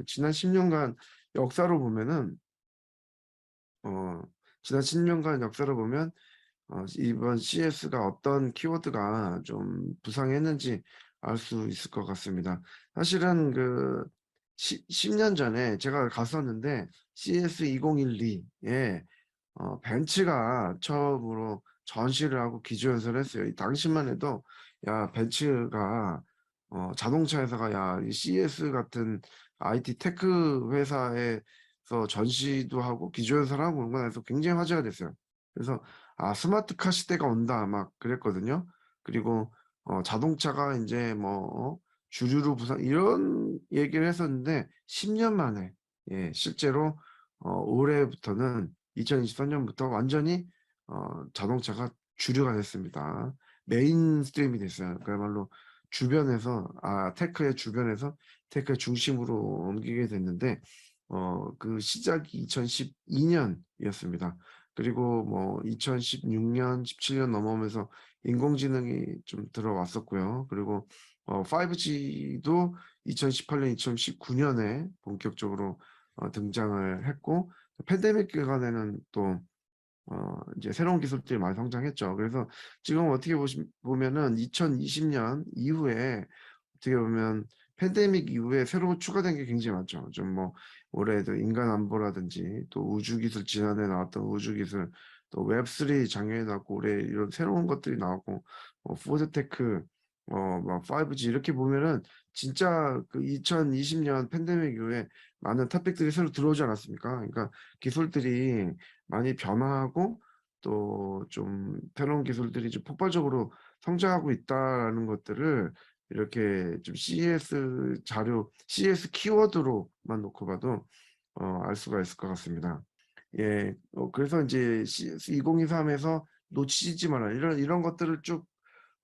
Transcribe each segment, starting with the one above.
지난 10년간 역사로 보면은 어 지난 10년간 역사를 보면 이번 CS가 어떤 키워드가 좀 부상했는지 알 수 있을 것 같습니다. 사실은 그 10년 전에 제가 갔었는데 CS 2012에 벤츠가 처음으로 전시를 하고 기조연설을 했어요. 이 당시만 해도 야 벤츠가 자동차 회사가 야 이 CS 같은 IT 테크 회사에서 전시도 하고 기조연설하고 그런 거 해서 굉장히 화제가 됐어요. 그래서 '아 스마트카 시대가 온다.' 막 그랬거든요. 그리고 자동차가 인제 뭐 주류로 부상 이런 얘기를 했었는데 10년 만에 실제로 올해부터는 2023 년부터 완전히 자동차가 주류가 됐습니다. 메인스트림이 됐어요. 그야말로 주변에서 테크의 주변에서 테크의 중심으로 옮기게 됐는데 그 시작이 2012 년이었습니다. 그리고 뭐 2016 년, 17년 넘어오면서 인공지능이 좀 들어왔었고요. 그리고 5G도 2018 년, 2019 년에 본격적으로 등장을 했고 팬데믹 기간에는 또 이제 새로운 기술들이 많이 성장했죠. 그래서 지금 어떻게 보면은 2020년 이후에 어떻게 보면 팬데믹 이후에 새로 추가된 게 굉장히 많죠. 좀 뭐 올해도 인간 안보라든지 또 우주 기술 지난해 나왔던 우주 기술 또 웹3 작년에 나왔고 올해 이런 새로운 것들이 나왔고 푸드테크 막 5G 이렇게 보면은 진짜 그 2020년 팬데믹 이후에 많은 토픽들이 새로 들어오지 않았습니까? 그러니까 기술들이 많이 변화하고 또 좀 새로운 기술들이 좀 폭발적으로 성장하고 있다라는 것들을 이렇게 좀 CES 자료 CS 키워드로만 놓고 봐도 알 수가 있을 것 같습니다. 예. 그래서 인제 CS 2023 에서 놓치지 마라 이런 것들을 쭉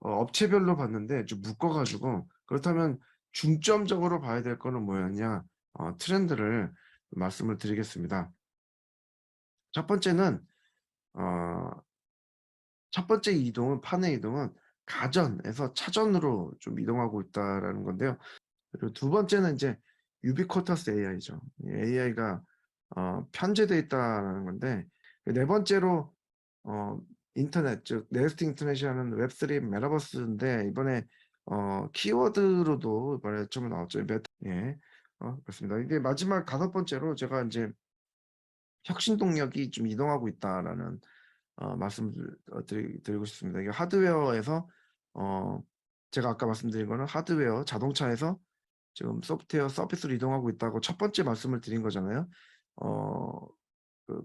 업체별로 봤는데 좀 묶어 가지고 그렇다면 중점적으로 봐야 될 거는 뭐였냐 트렌드를 말씀을 드리겠습니다. 첫 번째는 어 첫 번째 이동은 판의 이동은 가전에서 차전으로 좀 이동하고 있다라는 건데요. 그리고 두 번째는 인제 유비쿼터스 AI죠. AI가 편제돼 있다라는 건데 그 네 번째로 어 인터넷 즉 네스트 인터넷이라는 웹3 메타버스인데 이번에 키워드로도 이번에 처음에 나왔죠. 예. 그렇습니다. 이게 마지막 다섯 번째로 제가 인제 혁신 동력이 좀 이동하고 있다라는 말씀을 드리고 싶습니다. 이게 하드웨어에서 어 제가 아까 말씀드린 거는 하드웨어 자동차에서 지금 소프트웨어 서비스로 이동하고 있다고 첫 번째 말씀을 드린 거잖아요. 어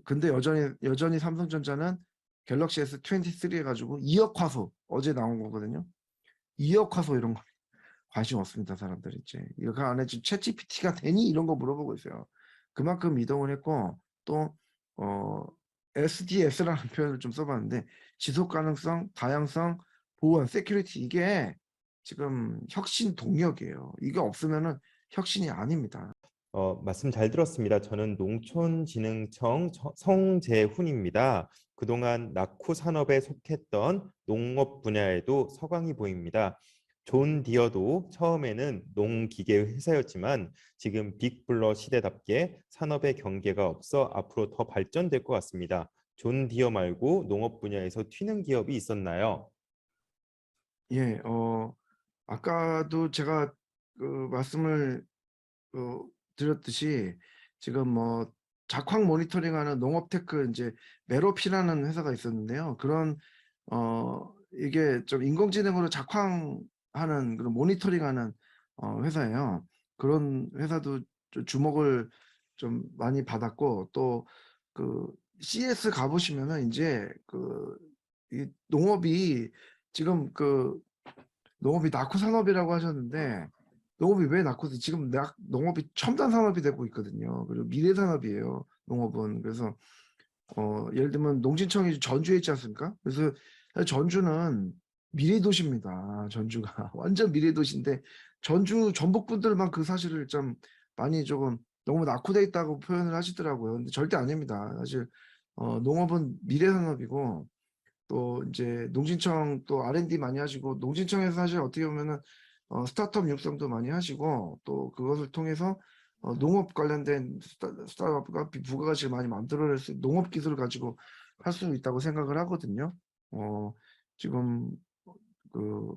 근데 여전히 삼성전자는 갤럭시 S23 해 가지고 2억 화소 어제 나온 거거든요. 2억 화소 이런 거 관심 없습니다 사람들이 이제. 이거 그 안에 지금 챗GPT가 되니 이런 거 물어보고 있어요. 그만큼 이동을 했고 또 어 SDS라는 표현을 좀 써 봤는데 지속 가능성, 다양성, 보안, 세큐리티 이게 지금 혁신 동력이에요. 이게 없으면은 혁신이 아닙니다. 말씀 잘 들었습니다. 저는 농촌진흥청 성재훈입니다. 그동안 낙후 산업에 속했던 농업 분야에도 서광이 보입니다. 존 디어도 처음에는 농기계 회사였지만 지금 빅블러 시대답게 산업의 경계가 없어 앞으로 더 발전될 것 같습니다. 존 디어 말고 농업 분야에서 튀는 기업이 있었나요? 예. 아까도 제가 그 말씀을 드렸듯이 지금 뭐 작황 모니터링하는 농업테크 인제 메로피라는 회사가 있었는데요. 그런 이게 좀 인공지능으로 작황하는 그런 모니터링하는 회사예요. 그런 회사도 좀 주목을 좀 많이 받았고 또 그 CS 가 보시면은 인제 이 농업이 지금 농업이 낙후 산업이라고 하셨는데 농업이 왜 낙후지 지금 농업이 첨단 산업이 되고 있거든요. 그리고 미래 산업이에요, 농업은. 그래서 예를 들면 농진청이 전주에 있지 않습니까? 그래서 사실 전주는 미래 도시입니다, 전주가. 완전 미래 도시인데 전주 전북분들만 그 사실을 좀 많이 조금 너무 낙후돼 있다고 표현을 하시더라고요. 근데 절대 아닙니다. 사실 농업은 미래 산업이고 또 인제 농진청 또 R&D 많이 하시고 농진청에서 사실 어떻게 보면은 스타트업 육성도 많이 하시고 또 그것을 통해서 농업 관련된 스타트업가 부가가치를 많이 만들어낼 수 농업 기술을 가지고 할 수 있다고 생각을 하거든요. 지금 그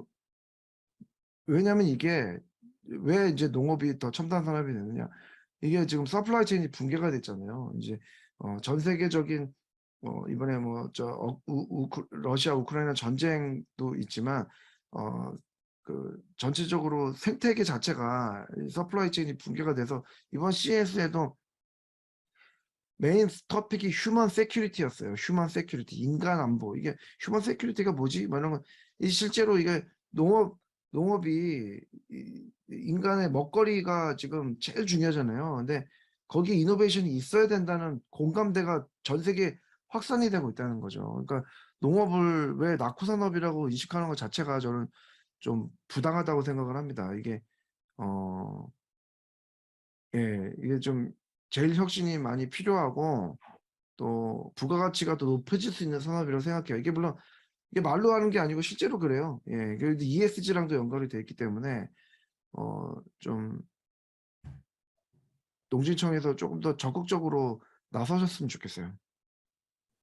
왜냐하면 이게 왜 이제 농업이 더 첨단 산업이 되느냐? 이게 지금 서플라이 체인이 붕괴가 됐잖아요. 이제 전 세계적인 이번에 뭐 러시아 우크라이나 전쟁도 있지만 전체적으로 생태계 자체가 이 서플라이 체인이 붕괴가 돼서 이번 CES에도 메인 토픽이 휴먼 세큐리티였어요. 휴먼 세큐리티, 인간 안보. 이게 휴먼 세큐리티가 뭐지? 뭐 이런 거. 이 실제로 이게 농업이 인간의 먹거리가 지금 제일 중요하잖아요. 근데 거기에 이노베이션이 있어야 된다는 공감대가 전 세계에 확산이 되고 있다는 거죠. 그러니까 농업을 왜 낙후 산업이라고 인식하는 것 자체가 저는 좀 부당하다고 생각을 합니다. 이게 이게 좀 제일 혁신이 많이 필요하고 또 부가가치가 더 높아질 수 있는 산업이라고 생각해요. 이게 물론 이게 말로 하는 게 아니고 실제로 그래요. 그래도 ESG랑도 연관이 돼 있기 때문에 좀 농진청에서 조금 더 적극적으로 나서셨으면 좋겠어요.